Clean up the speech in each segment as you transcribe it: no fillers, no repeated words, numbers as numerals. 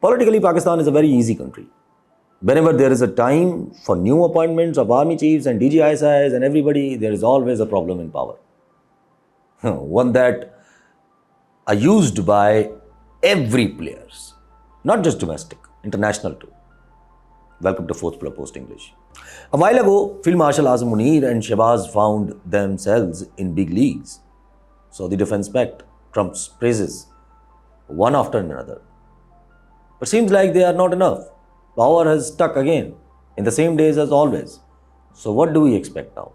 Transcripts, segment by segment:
Politically, Pakistan is a very easy country. Whenever there is a time for new appointments of army chiefs and DGISIs and everybody, there is always a problem in power. One that are used by every players, not just domestic, international too. Welcome to Fourth Floor Post English. A while ago, Field Marshal Azam Munir and Shehbaz found themselves in big leagues. So the defense pact trumps praises one after another. But seems like they are not enough. Power has stuck again in the same days as always. So what do we expect now?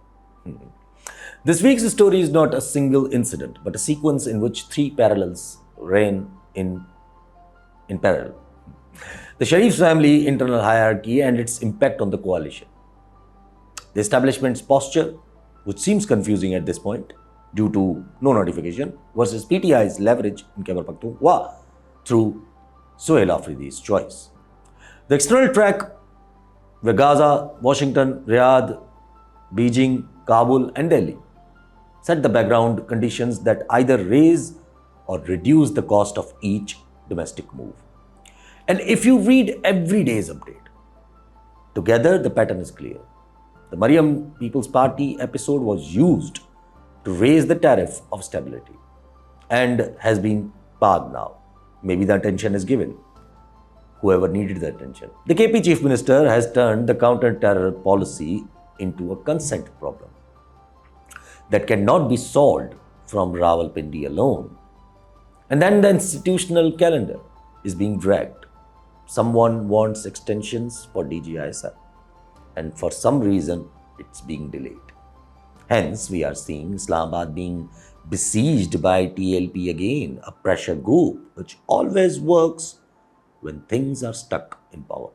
This week's story is not a single incident, but a sequence in which three parallels reign in parallel. The Sharif's family internal hierarchy and its impact on the coalition. The establishment's posture, which seems confusing at this point due to no notification, versus PTI's leverage in Khyber Pakhtunkhwa through Suhail Afridi's choice. The external track where Gaza, Washington, Riyadh, Beijing, Kabul and Delhi set the background conditions that either raise or reduce the cost of each domestic move. And if you read every day's update, together the pattern is clear. The Maryam People's Party episode was used to raise the tariff of stability and has been parked now. Maybe the attention is given. Whoever needed the attention. The KP Chief Minister has turned the counter-terror policy into a consent problem that cannot be solved from Rawalpindi alone. And then the institutional calendar is being dragged. Someone wants extensions for DGISI, and for some reason it's being delayed. Hence, we are seeing Islamabad being besieged by TLP again, a pressure group which always works when things are stuck in power.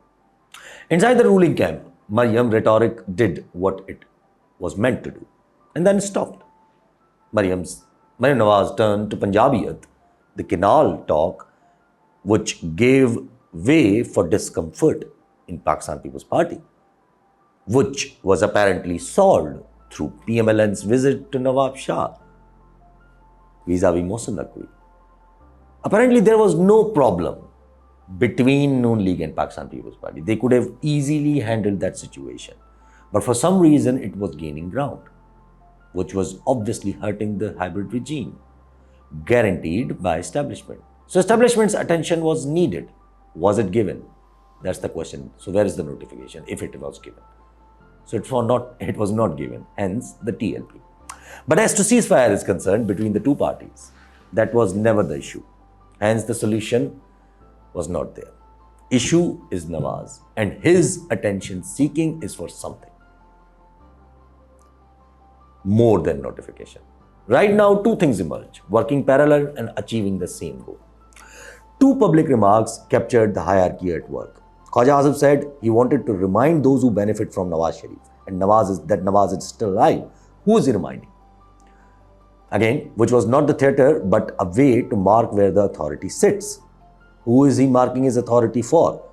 Inside the ruling camp, Maryam rhetoric did what it was meant to do and then stopped. Maryam Nawaz turned to Punjabiyat, the canal talk, which gave way for discomfort in Pakistan People's Party, which was apparently solved through PMLN's visit to Nawab Shah vis-a-vis Mohsen Naqvi. Apparently, there was no problem between Noon League and Pakistan People's Party. They could have easily handled that situation. But for some reason, it was gaining ground, which was obviously hurting the hybrid regime, guaranteed by establishment. So establishment's attention was needed. Was it given? That's the question. So where is the notification, if it was given? So it was not given, hence the TLP. But as to ceasefire is concerned between the two parties, that was never the issue. Hence the solution was not there. Issue is Nawaz, and his attention seeking is for something more than notification. Right now, two things emerge, working parallel and achieving the same goal. Two public remarks captured the hierarchy at work. Khwaja Azam said he wanted to remind those who benefit from Nawaz Sharif, and Nawaz is still alive. Who is he reminding? Again, which was not the theatre, but a way to mark where the authority sits. Who is he marking his authority for?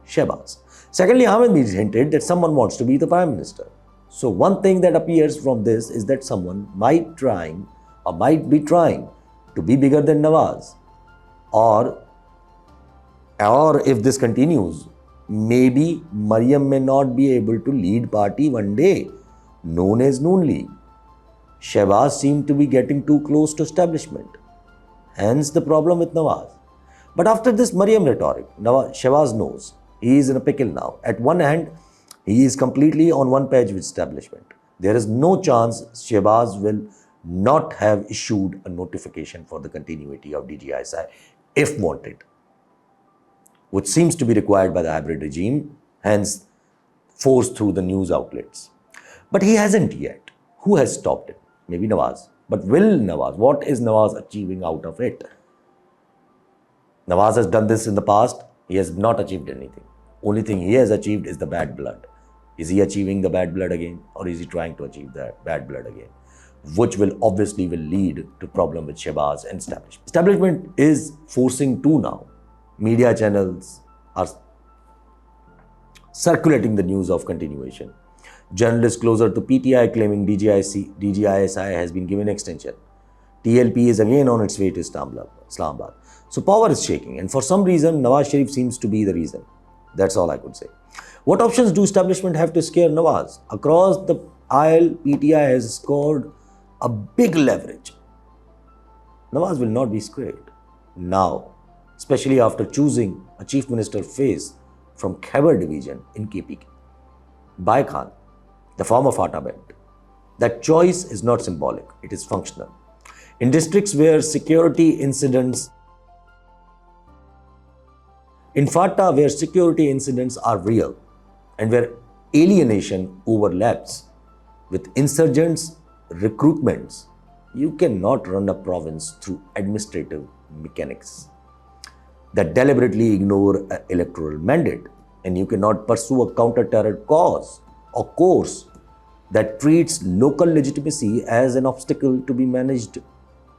Shehbaz. Secondly, Hamid Mir hinted that someone wants to be the Prime Minister. So one thing that appears from this is that someone might be trying to be bigger than Nawaz. Or if this continues, maybe Maryam may not be able to lead party one day, known as Noon League. Shehbaz seemed to be getting too close to establishment. Hence the problem with Nawaz. But after this Maryam rhetoric, Shehbaz knows he is in a pickle now. At one hand, he is completely on one page with establishment. There is no chance Shehbaz will not have issued a notification for the continuity of DGISI if wanted, which seems to be required by the hybrid regime, hence forced through the news outlets. But he hasn't yet. Who has stopped it? Maybe Nawaz. But will Nawaz? What is Nawaz achieving out of it? Nawaz has done this in the past. He has not achieved anything. Only thing he has achieved is the bad blood. Is he achieving the bad blood again? Or is he trying to achieve that bad blood again? Which will obviously lead to problem with Shehbaz and establishment. Establishment is forcing two now. Media channels are circulating the news of continuation. Journalists closer to PTI claiming DGISI has been given extension. TLP is again on its way to Islamabad. Islamabad. So power is shaking, and for some reason, Nawaz Sharif seems to be the reason. That's all I could say. What options do establishment have to scare Nawaz? Across the aisle, PTI has scored a big leverage. Nawaz will not be scared now, especially after choosing a chief minister face from Khyber division in KPK by Khan, the former Fatah belt. That choice is not symbolic, it is functional. In districts where security incidents In Fatah, where security incidents are real and where alienation overlaps with insurgents' recruitments, you cannot run a province through administrative mechanics that deliberately ignore an electoral mandate, and you cannot pursue a counter-terror cause or course that treats local legitimacy as an obstacle to be managed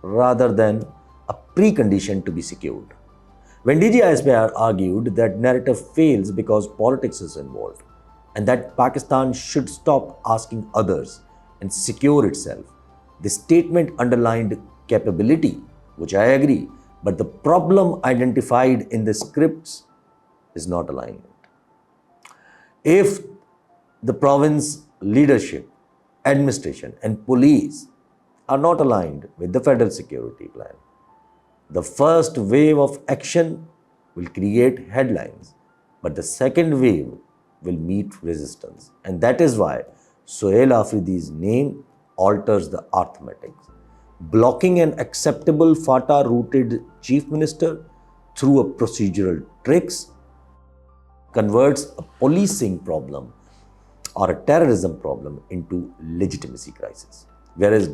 rather than a precondition to be secured. When DG Ismail argued that narrative fails because politics is involved and that Pakistan should stop asking others and secure itself, the statement underlined capability, which I agree, but the problem identified in the scripts is not alignment. If the province leadership, administration, and police are not aligned with the federal security plan, the first wave of action will create headlines, but the second wave will meet resistance. And that is why Sohail Afridi's name alters the arithmetics. Blocking an acceptable Fatah-rooted chief minister through a procedural tricks converts a policing problem or a terrorism problem into legitimacy crisis. Whereas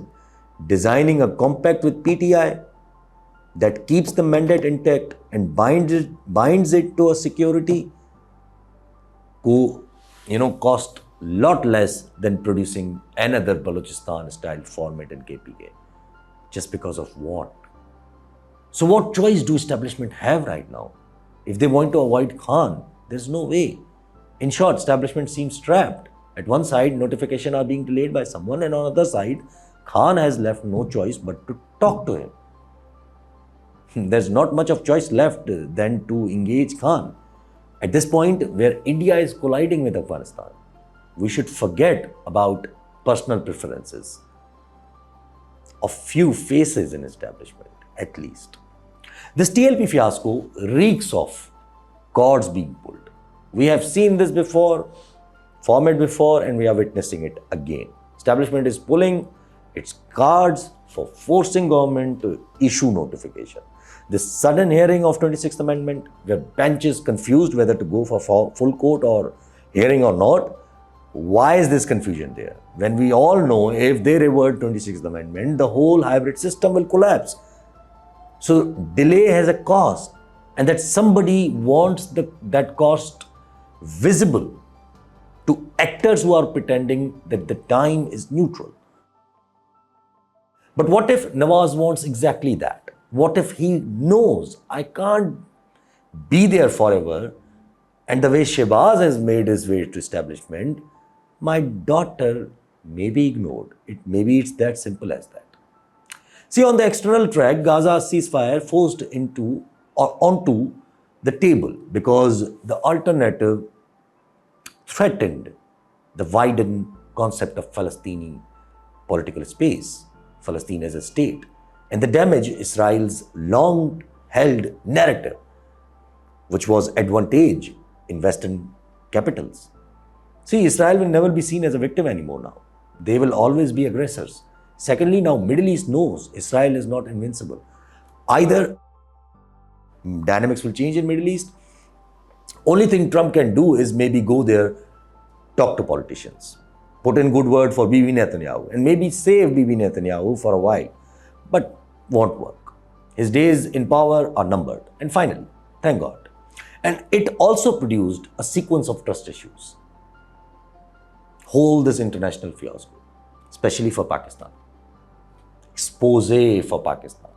designing a compact with PTI that keeps the mandate intact and binds it to a security cost lot less than producing another Balochistan-style format in KPK. Just because of what? So what choice do establishment have right now? If they want to avoid Khan, there's no way. In short, establishment seems trapped. At one side, notifications are being delayed by someone, and on the other side, Khan has left no choice but to talk to him. There's not much of choice left than to engage Khan. At this point, where India is colliding with Afghanistan, we should forget about personal preferences of few faces in establishment, at least. This TLP fiasco reeks of cords being pulled. We have seen this before, format before, and we are witnessing it again. Establishment is pulling its cards for forcing government to issue notification. This sudden hearing of 26th Amendment, where bench is confused whether to go for full court or hearing or not. Why is this confusion there? When we all know if they revert 26th Amendment, the whole hybrid system will collapse. So delay has a cost, and that somebody wants that cost visible to actors who are pretending that the time is neutral. But what if Nawaz wants exactly that? What if he knows I can't be there forever, and the way Shehbaz has made his way to establishment, my daughter may be ignored. Maybe it's that simple as that. See, on the external track, Gaza ceasefire forced onto the table because the alternative threatened the widened concept of Palestinian political space, Palestine as a state, and the damage Israel's long-held narrative, which was advantage in Western capitals. See, Israel will never be seen as a victim anymore now. They will always be aggressors. Secondly, now Middle East knows Israel is not invincible. Either dynamics will change in Middle East. Only thing Trump can do is maybe go there, talk to politicians, put in good word for Bibi Netanyahu, and maybe save Bibi Netanyahu for a while, but won't work. His days in power are numbered. And finally, thank God. And it also produced a sequence of trust issues. Hold this international fiasco, especially for Pakistan. Expose for Pakistan.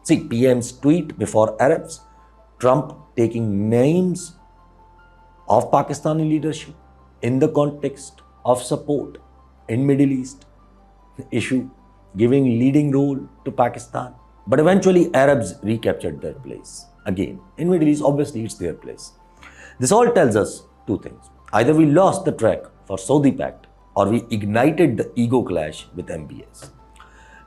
See, PM's tweet before Arabs, Trump taking names of Pakistani leadership in the context of support in Middle East issue, giving leading role to Pakistan. But eventually Arabs recaptured their place. Again, in Middle East, obviously it's their place. This all tells us two things. Either we lost the track for Saudi Pact or we ignited the ego clash with MBS.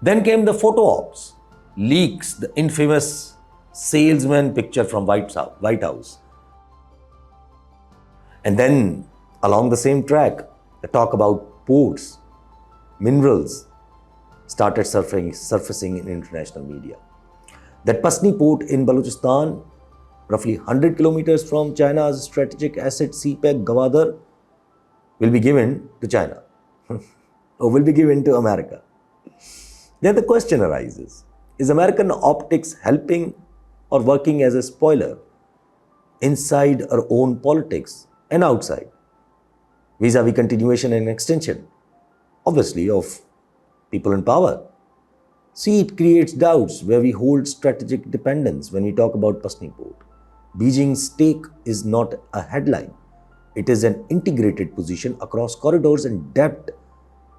Then came the photo ops, leaks, the infamous salesman picture from White House. And then along the same track, the talk about ports, minerals started surfacing in international media. That Pasni port in Balochistan, roughly 100 kilometers from China's strategic asset CPEC Gwadar, will be given to China or will be given to America. Then the question arises, is American optics helping or working as a spoiler inside our own politics and outside, vis-a-vis continuation and extension, obviously, of people in power? See, it creates doubts where we hold strategic dependence when we talk about Pasni Port. Beijing's stake is not a headline. It is an integrated position across corridors and depth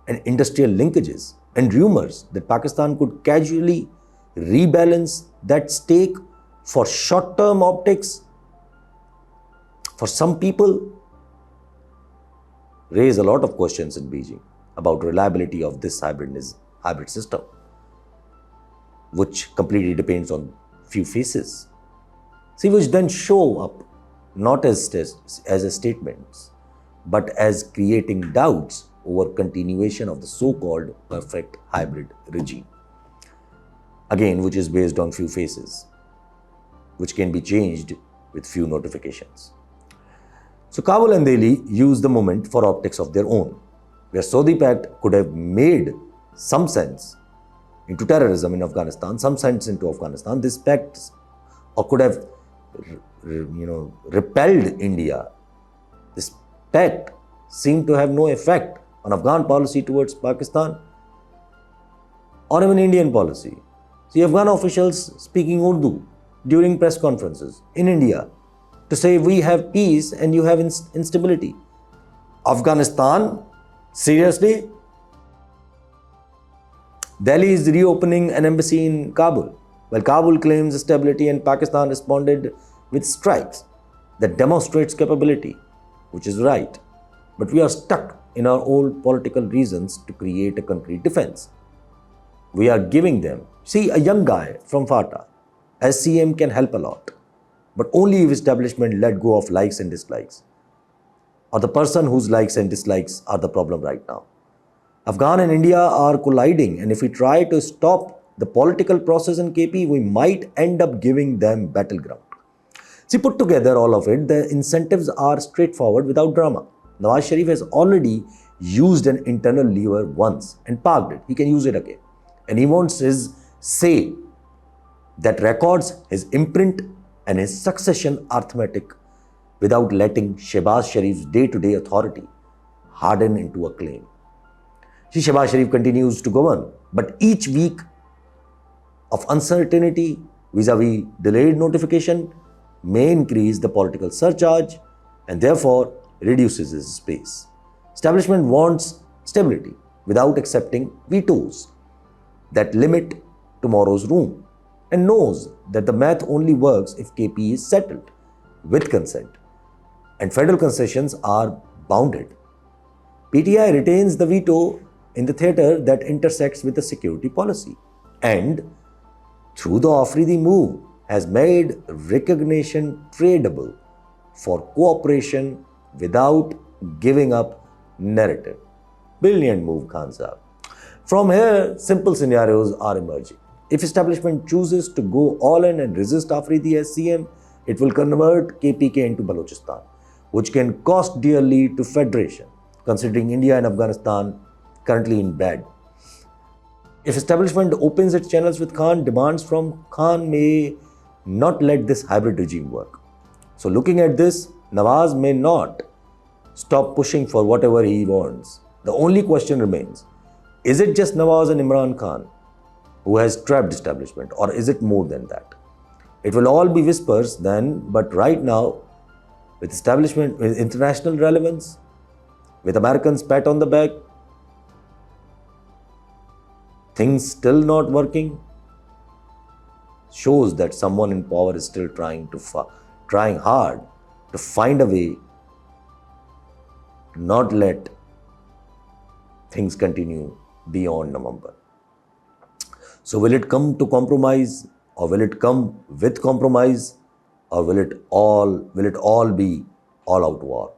and industrial linkages, and rumors that Pakistan could casually rebalance that stake for short-term optics for some people raise a lot of questions in Beijing about reliability of this hybrid system, which completely depends on few faces. See, which then show up not as statements, but as creating doubts over continuation of the so-called perfect hybrid regime. Again, which is based on few faces, which can be changed with few notifications. So Kabul and Delhi used the moment for optics of their own, where Saudi Pact could have made some sense into terrorism in Afghanistan, some sense into Afghanistan. This pact or could have repelled India. This pact seemed to have no effect on Afghan policy towards Pakistan or even Indian policy. See, Afghan officials speaking Urdu during press conferences in India to say we have peace and you have instability. Afghanistan, seriously? Delhi is reopening an embassy in Kabul, while Kabul claims stability and Pakistan responded with strikes that demonstrates capability, which is right. But we are stuck in our old political reasons to create a concrete defense. We are giving them. See, a young guy from FATA as CM can help a lot, but only if establishment let go of likes and dislikes, or the person whose likes and dislikes are the problem right now. Afghan and India are colliding, and if we try to stop the political process in KP, we might end up giving them battleground. See, put together all of it, the incentives are straightforward without drama. Nawaz Sharif has already used an internal lever once and parked it. He can use it again. And he wants his say that records his imprint and his succession arithmetic without letting Shehbaz Sharif's day-to-day authority harden into a claim. See, Shehbaz Sharif continues to govern, but each week of uncertainty vis-a-vis delayed notification may increase the political surcharge and therefore reduces his space. Establishment wants stability without accepting vetoes that limit tomorrow's room and knows that the math only works if KP is settled with consent and federal concessions are bounded. PTI retains the veto in the theater that intersects with the security policy and through the Afridi move has made recognition tradable for cooperation without giving up narrative. Brilliant move, Khan Sahab. From here, simple scenarios are emerging. If establishment chooses to go all in and resist Afridi as CM, it will convert KPK into Balochistan, which can cost dearly to Federation, considering India and Afghanistan currently in bed. If establishment opens its channels with Khan, demands from Khan may not let this hybrid regime work. So looking at this, Nawaz may not stop pushing for whatever he wants. The only question remains, is it just Nawaz and Imran Khan who has trapped establishment, or is it more than that? It will all be whispers then, but right now, with establishment, with international relevance, with Americans pat on the back, things still not working, shows that someone in power is still trying hard to find a way to not let things continue beyond November. So will it come to compromise, or will it come with compromise, or will it all be all out war?